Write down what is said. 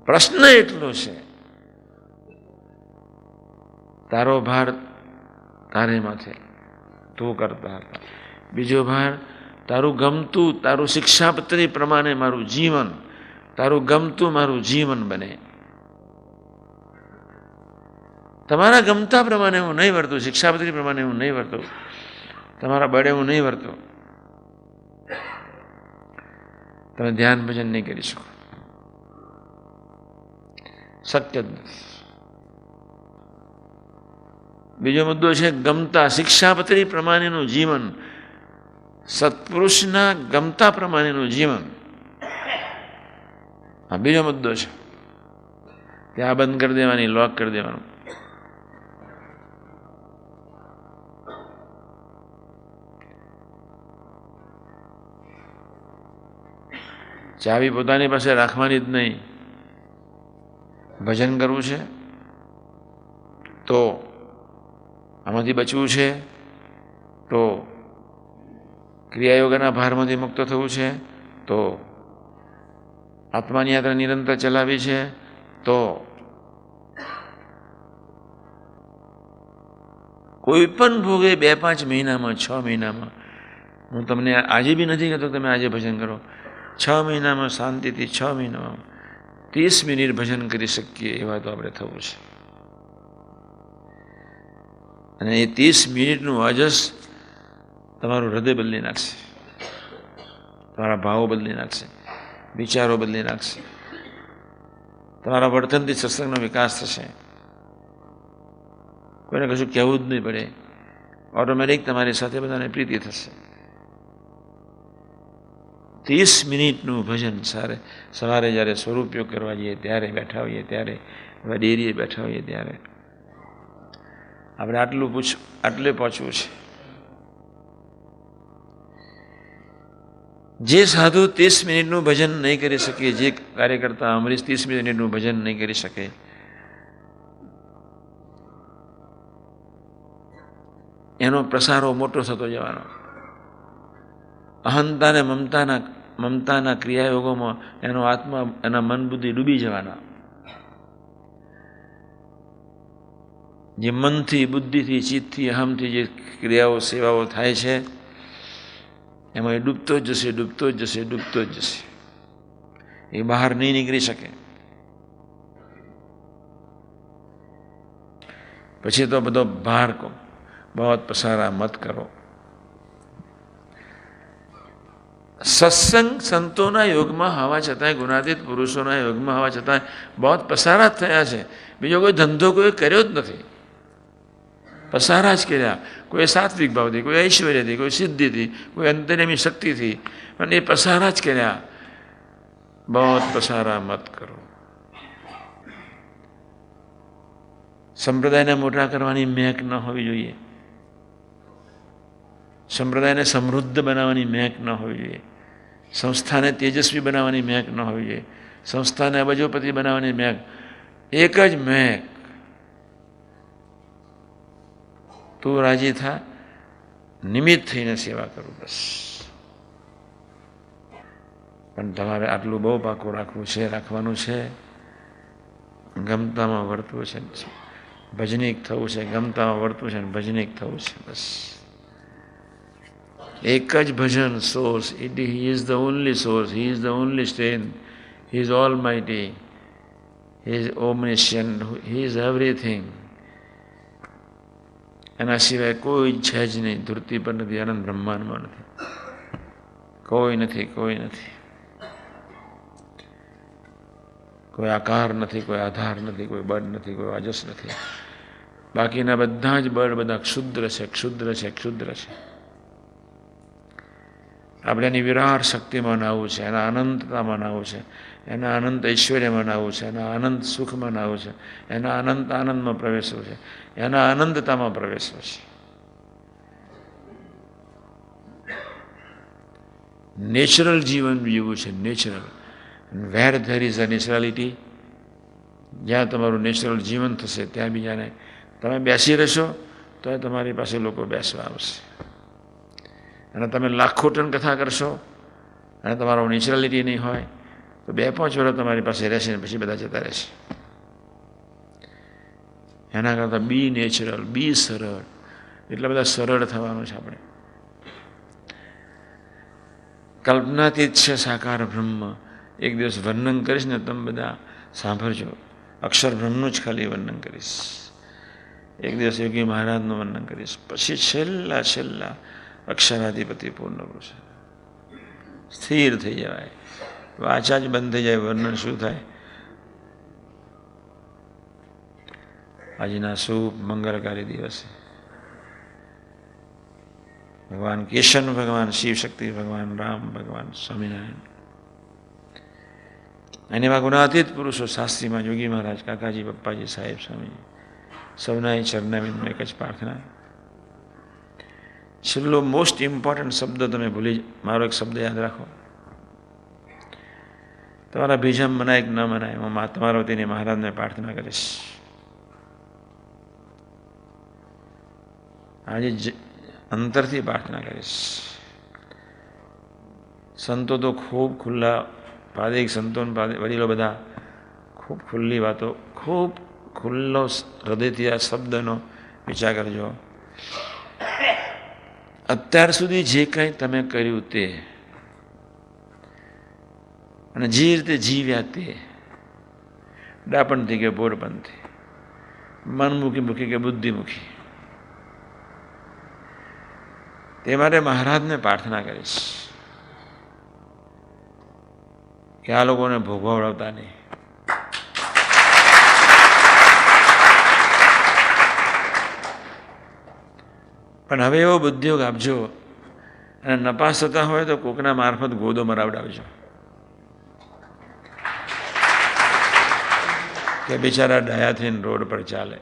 પ્રશ્ન એટલો છે, તારો ભાર તારે માથે, તું કરતા હતા. બીજો ભાર, તારું ગમતું, તારું શિક્ષાપત્રી પ્રમાણે મારું જીવન, તારું ગમતું મારું જીવન બને. તમારા ગમતા પ્રમાણે હું નહીં વર્તું, શિક્ષાપત્રી પ્રમાણે હું નહીં વર્તું, તમારા બળે હું નહીં વર્તો, તમે ધ્યાન ભજન નહીં કરી શકો. શક્ય જ નથી. બીજો મુદ્દો છે ગમતા શિક્ષાપત્રી પ્રમાણેનું જીવન, સત્પુરુષના ગમતા પ્રમાણેનું જીવન. હા, બીજો મુદ્દો છે. ત્યાં બંધ કરી દેવાની, લોક કરી દેવાનું. ચાવી પોતાની પાસે રાખવાની જ નહીં. ભજન કરવું છે તો, આમાંથી બચવું છે તો, ક્રિયાયોગના ભારમાંથી મુક્ત થવું છે તો, આત્માની યાત્રા નિરંતર ચલાવી છે તો, કોઈ પણ ભોગે 2-5 મહિનામાં, 6 મહિનામાં, હું તમને આજે બી નથી કહેતો તમે આજે ભજન કરો, 6 મહિનામાં શાંતિથી 6 મહિનામાં 30 મિનિટ ભજન કરી શકીએ એવા તો આપણે થવું છે. અને એ 30 મિનિટનું અજસ તમારું હૃદય બદલી નાખશે, તમારા ભાવો બદલી નાખશે, વિચારો બદલી નાખશે, તમારા વર્તનથી સત્સંગનો વિકાસ થશે. કોઈને કશું કહેવું જ નહીં પડે, ઓટોમેટિક તમારી સાથે બધાને પ્રીતિ થશે. 30 મિનિટનું ભજન સવારે જ્યારે સ્વરૂપયોગ કરવા જઈએ ત્યારે, બેઠા હોઈએ ત્યારે, ડેરીએ બેઠા હોઈએ ત્યારે આપણે આટલે પહોંચવું છે. જે સાધુ 30 મિનિટનું ભજન નહીં કરી શકે, જે કાર્યકર્તા અમરીશ 30 મિનિટનું ભજન નહીં કરી શકે, એનો પ્રસારો મોટો થતો જવાનો. અહંતા ને મમતાના ક્રિયાયોગોમાં એનો આત્મા, એના મન બુદ્ધિ ડૂબી જવાના. જે મનથી, બુદ્ધિથી, ચિત્તથી, અહમથી જે ક્રિયાઓ, સેવાઓ થાય છે એમાં એ ડૂબતો જ જશે, ડૂબતો જ જશે, ડૂબતો જ જશે. એ બહાર નહીં નીકળી શકે. પછી તો બધો ભાર કો બહુ પસારા મત કરો. સત્સંગ સંતોના યોગમાં હોવા છતાંય, ગુણાતીત પુરુષોના યોગમાં હોવા છતાંય બહુ પસારા જ થયા છે. બીજો કોઈ ધંધો કોઈ કર્યો જ નથી, પસારા જ કર્યા. કોઈ સાત્વિક ભાવથી, કોઈ ઐશ્વર્યથી, કોઈ સિદ્ધિથી, કોઈ અંતર્યામી શક્તિથી, પણ એ પસારા જ કર્યા. બહુ પસારા મત કરો. સંપ્રદાયને મોટા કરવાની મેક ન હોવી જોઈએ, સંપ્રદાયને સમૃદ્ધ બનાવવાની મેક ન હોવી જોઈએ, સંસ્થાને તેજસ્વી બનાવવાની મેક ન હોવી જોઈએ, સંસ્થાને અબજોપતિ બનાવવાની મેક. એક જ મેક, તું રાજી થા, નિમિત્ત થઈને સેવા કરું, બસ. પણ તમારે આટલું બહુ પાકું રાખવું છે, રાખવાનું છે. ગમતામાં વર્તવું છે, ભજનીક થવું છે, ગમતામાં વર્તવું છે, ભજનીક થવું છે, બસ. એક જ ભજન source. He is the only source, He is the only strength, He is almighty, He is omniscient, He is everything. એના સિવાય કોઈ છે જ નહીં. ધરતી પર નથી, અનંત બ્રહ્માંડમાં નથી, કોઈ નથી, કોઈ નથી. કોઈ આકાર નથી, કોઈ આધાર નથી, કોઈ બળ નથી, કોઈ અજસ નથી. બાકીના બધા જ બળ બધા ક્ષુદ્ર છે, ક્ષુદ્ર છે, ક્ષુદ્ર છે. આપણે એની વિરાટ શક્તિમાં નાહવું છે, એના અનંતતામાં નાહવું છે, એના અનંત ઐશ્વર્યમાં નાહવું છે, એના અનંત સુખમાં નાહવું છે, એના અનંત આનંદમાં પ્રવેશવું છે, એના અનંતતામાં પ્રવેશવું છે. નેચરલ જીવન જીવવું છે, natural. Where there is a naturality, જ્યાં તમારું નેચરલ જીવન થશે ત્યાં બીજાને, તમે બેસી રહેશો તો તમારી પાસે લોકો બેસવા આવશે. અને તમે લાખો ટન કથા કરશો અને તમારો નેચરાલિટી નહીં હોય તો તો 2-5 વર્ષ તમારી પાસે રહેશે ને પછી બધા જતા રહેશે. એના કરતાં બી નેચરલ, બી સરળ. એટલા બધા સરળ થવાનું છે આપણે. કલ્પનાતીત છે સાકાર બ્રહ્મ. એક દિવસ વર્ણન કરીશ ને તમે બધા સાંભળજો. અક્ષર બ્રહ્મનું જ ખાલી વર્ણન કરીશ. એક દિવસ યોગી મહારાજનું વર્ણન કરીશ. પછી છેલ્લા અક્ષરાધિપતિ પૂર્ણ પુરુષ સ્થિર થઈ જવાય. વાચા જ બંધ થઈ જાય. વર્ણન શું થાય? આજના શુભ મંગળકારી દિવસે ભગવાન કેશન ભગવાન, શિવ શક્તિ ભગવાન, રામ ભગવાન, સ્વામિનારાયણ અને એવા ગુણાતીત પુરુષો શાસ્ત્રીમાં યોગી મહારાજ, કાકાજી, પપ્પાજી, સાહેબ, સ્વામીજી સૌના ચરણાવિંદમાં એક જ પ્રાર્થના. છેલ્લો મોસ્ટ ઇમ્પોર્ટન્ટ શબ્દ તમે મારો એક શબ્દ યાદ રાખો. તમારા બીજામાં મનાય કે ન મનાય, હું તમારા વતીની મહારાજને પ્રાર્થના કરીશ. આજે અંતરથી પ્રાર્થના કરીશ. સંતો તો ખૂબ ખુલ્લા, પાદિક સંતો વડીલો બધા ખૂબ ખુલ્લી વાતો, ખૂબ ખુલ્લો હૃદયથી આ શબ્દનો વિચાર કરજો. અત્યાર સુધી જે કંઈ તમે કર્યું તે અને જે રીતે જીવ્યા તે, ડાપણથી કે બોરપણથી, મનમુખી કે બુદ્ધિમુખી, તે માટે મહારાજને પ્રાર્થના કરીશ કે આ લોકોને ભોગવડાવતા નહીં. પણ હવે એવો ઉદ્યોગ આપજો અને નપાસ થતા હોય તો કોકના મારફત ગોદો મરાવડાવજો કે બિચારા ડાયા થઈને રોડ પર ચાલે.